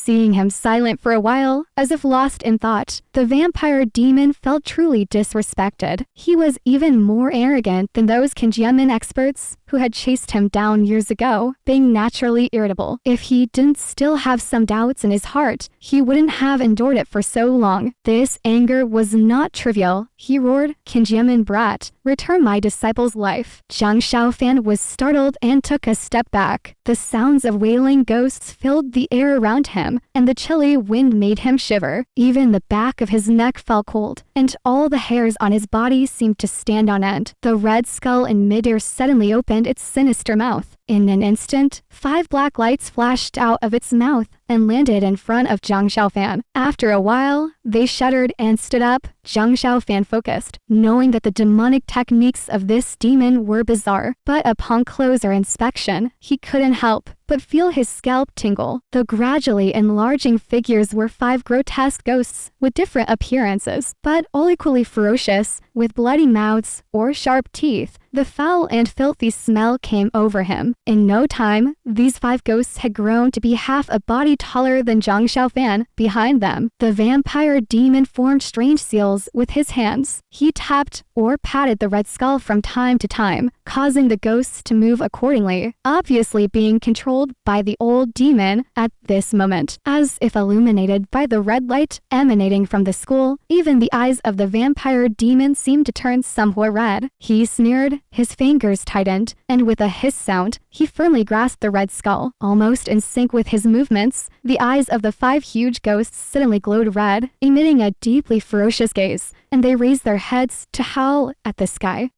Seeing him silent for a while, as if lost in thought, the vampire demon felt truly disrespected. He was even more arrogant than those Qingyun experts who had chased him down years ago, being naturally irritable. If he didn't still have some doubts in his heart, he wouldn't have endured it for so long. This anger was not trivial. He roared, "Qingyun brat, return my disciple's life." Zhang Xiaofan was startled and took a step back. The sounds of wailing ghosts filled the air around him, and the chilly wind made him shiver. Even the back of his neck felt cold, and all the hairs on his body seemed to stand on end. The red skull in midair suddenly opened its sinister mouth. In an instant, 5 black lights flashed out of its mouth and landed in front of Zhang Xiaofan. After a while, they shuddered and stood up. Zhang Xiaofan focused, knowing that the demonic techniques of this demon were bizarre. But upon closer inspection, he couldn't help but feel his scalp tingle. The gradually enlarging figures were 5 grotesque ghosts with different appearances, but all equally ferocious, with bloody mouths or sharp teeth. The foul and filthy smell came over him. In no time, these 5 ghosts had grown to be half a body taller than Zhang Xiaofan. Behind them, the vampire demon formed strange seals with his hands. He tapped or patted the red skull from time to time, causing the ghosts to move accordingly, obviously being controlled by the old demon at this moment. As if illuminated by the red light emanating from the skull, even the eyes of the vampire demon seemed to turn somewhat red. He sneered, his fingers tightened, and with a hiss sound, he firmly grasped the red skull. Almost in sync with his movements, the eyes of the 5 huge ghosts suddenly glowed red, emitting a deeply ferocious gaze, and they raised their heads to howl at the sky.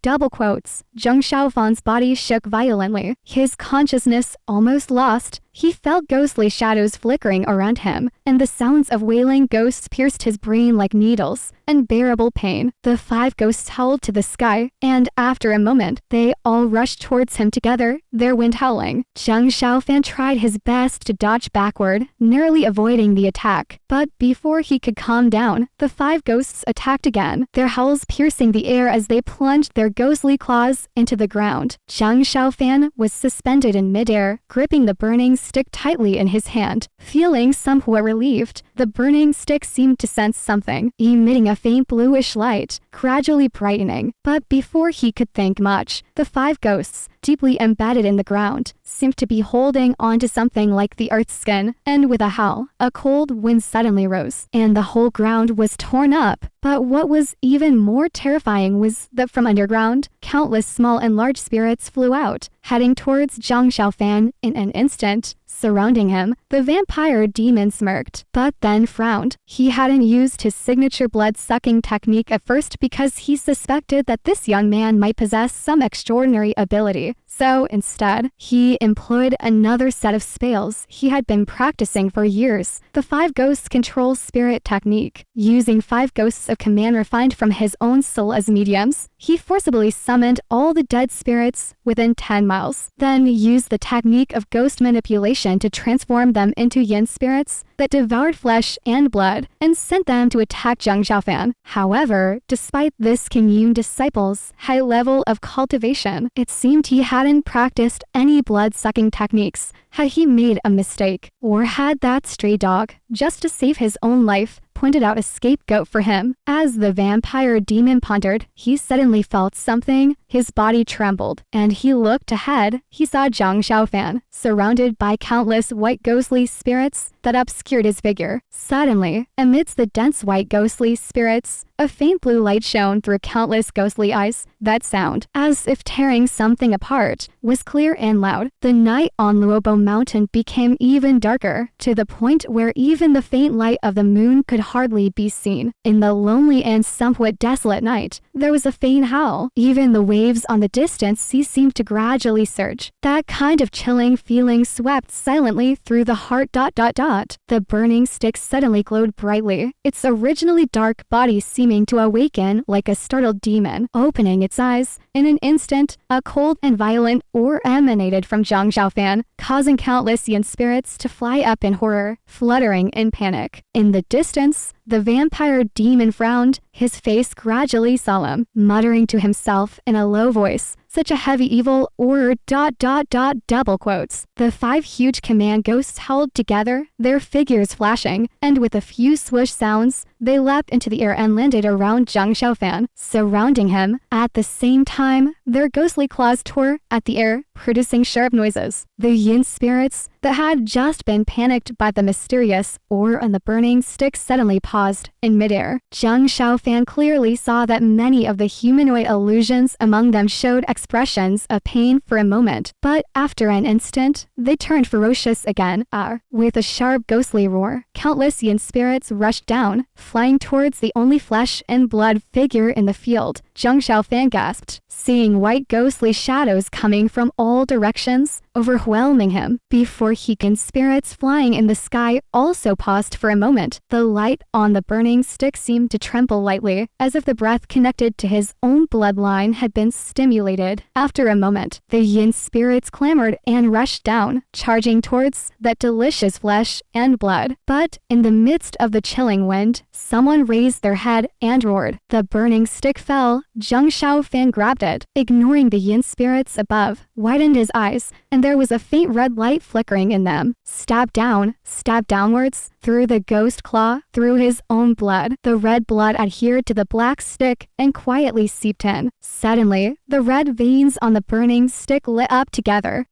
Double quotes. Zhang Xiaofan's body shook violently. His consciousness almost lost. He felt ghostly shadows flickering around him, and the sounds of wailing ghosts pierced his brain like needles. Unbearable pain. The 5 ghosts howled to the sky, and after a moment, they all rushed towards him together, their wind howling. Zhang Xiaofan tried his best to dodge backward, narrowly avoiding the attack. But before he could calm down, the 5 ghosts attacked again, their howls piercing the air as they plunged their ghostly claws into the ground. Zhang Xiaofan was suspended in midair, gripping the burning stick tightly in his hand. Feeling somewhat relieved, the burning stick seemed to sense something, emitting a faint bluish light, gradually brightening. But before he could think much, the 5 ghosts, deeply embedded in the ground, seemed to be holding onto something like the earth's skin, and with a howl, a cold wind suddenly rose, and the whole ground was torn up. But what was even more terrifying was that from underground, countless small and large spirits flew out, heading towards Zhang Xiaofan in an instant. Surrounding him, the vampire demon smirked, but then frowned. He hadn't used his signature blood-sucking technique at first because he suspected that this young man might possess some extraordinary ability. So instead, he employed another set of spells he had been practicing for years, the 5 ghosts control spirit technique. Using 5 ghosts of command refined from his own soul as mediums, he forcibly summoned all the dead spirits within 10 miles, then used the technique of ghost manipulation to transform them into yin spirits that devoured flesh and blood and sent them to attack Zhang Xiaofan. However, despite this Qingyun disciple's high level of cultivation, it seemed he hadn't practiced any blood-sucking techniques. Had he made a mistake? Or had that stray dog, just to save his own life, pointed out a scapegoat for him? As the vampire demon pondered, he suddenly felt something. His body trembled, and he looked ahead. He saw Zhang Xiaofan, surrounded by countless white ghostly spirits that obscured his figure. Suddenly, amidst the dense white ghostly spirits, a faint blue light shone through countless ghostly eyes. That sound, as if tearing something apart, was clear and loud. The night on Luobo Mountain became even darker, to the point where even the faint light of the moon could hardly be seen. In the lonely and somewhat desolate night, there was a faint howl. Even the waves on the distant sea seemed to gradually surge. That kind of chilling feeling swept silently through the heart. The burning stick suddenly glowed brightly, its originally dark body seeming to awaken like a startled demon. Opening its eyes, in an instant, a cold and violent aura emanated from Zhang Xiaofan, causing countless yin spirits to fly up in horror, fluttering in panic. In the distance, the vampire demon frowned, his face gradually solemn, muttering to himself in a low voice, such a heavy evil or ... double quotes. The 5 huge command ghosts held together, their figures flashing, and with a few swoosh sounds, they leapt into the air and landed around Zhang Xiaofan, surrounding him. At the same time, their ghostly claws tore at the air, producing sharp noises. The yin spirits that had just been panicked by the mysterious ore on the burning stick suddenly paused in midair. Zhang Xiaofan clearly saw that many of the humanoid illusions among them showed expressions of pain for a moment, but after an instant, they turned ferocious again. With a sharp ghostly roar, countless yin spirits rushed down, flying towards the only flesh and blood figure in the field. Zhang Xiaofan gasped, seeing white ghostly shadows coming from all directions, overwhelming him. Before he can, spirits flying in the sky also paused for a moment. The light on the burning stick seemed to tremble lightly, as if the breath connected to his own bloodline had been stimulated. After a moment, the yin spirits clamored and rushed down, charging towards that delicious flesh and blood. But in the midst of the chilling wind, someone raised their head and roared. The burning stick fell. Zhang Xiaofan grabbed it, ignoring the yin spirits above, widened his eyes, and there was a faint red light flickering in them. Stab downwards, through the ghost claw, through his own blood. The red blood adhered to the black stick and quietly seeped in. Suddenly, the red veins on the burning stick lit up together,